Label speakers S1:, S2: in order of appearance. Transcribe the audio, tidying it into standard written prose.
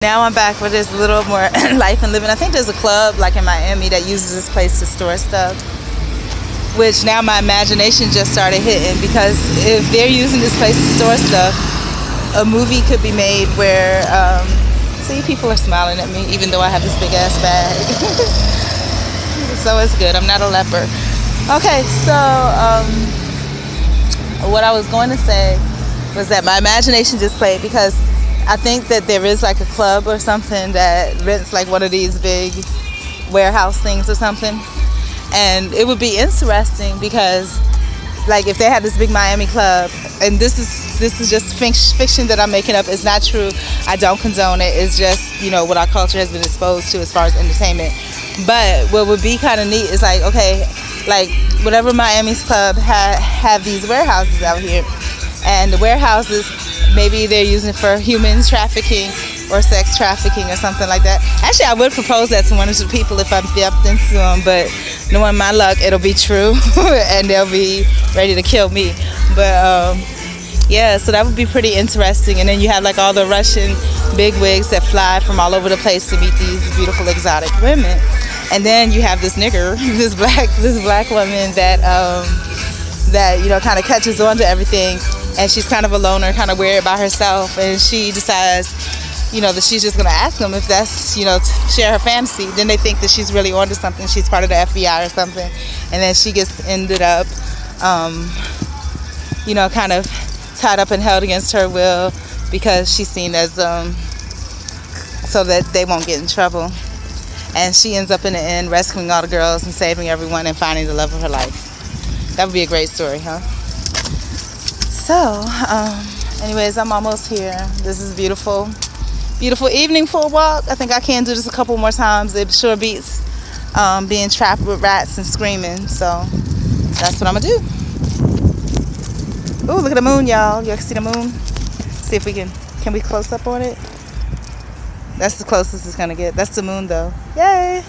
S1: Now I'm back where there's a little more life and living. I think there's a club like in Miami that uses this place to store stuff, which now my imagination just started hitting, because if they're using this place to store stuff, a movie could be made where, see, people are smiling at me even though I have this big ass bag. So it's good, I'm not a leper. Okay, so what I was going to say was that my imagination just played, because I think that there is like a club or something that rents like one of these big warehouse things or something, and it would be interesting because like if they had this big Miami club, and this is just fiction that I'm making up, it's not true, I don't condone it, it's just, you know, what our culture has been exposed to as far as entertainment. But what would be kind of neat is like, okay, like whatever Miami's club have these warehouses out here, and the warehouses, maybe they're using it for human trafficking or sex trafficking or something like that. Actually, I would propose that to one of the people if I'm dipped into them, but knowing my luck, it'll be true and they'll be ready to kill me. But yeah, so that would be pretty interesting. And then you have like all the Russian bigwigs that fly from all over the place to meet these beautiful exotic women. And then you have this nigger, this black woman that that, you know, kind of catches on to everything, and she's kind of a loner, kind of weird by herself, and she decides, you know, that she's just gonna ask him if that's, you know, to share her fantasy. Then they think that she's really onto something, she's part of the FBI or something, and then she gets ended up, you know, kind of tied up and held against her will, because she's seen as so that they won't get in trouble, and she ends up in the end rescuing all the girls and saving everyone and finding the love of her life. That would be a great story, huh? So, anyways, I'm almost here. This is beautiful. Beautiful evening for a walk. I think I can do this a couple more times. It sure beats being trapped with rats and screaming. So, that's what I'm gonna do. Ooh, look at the moon, y'all. Y'all can see the moon? See if we can we close up on it? That's the closest it's gonna get. That's the moon, though. Yay!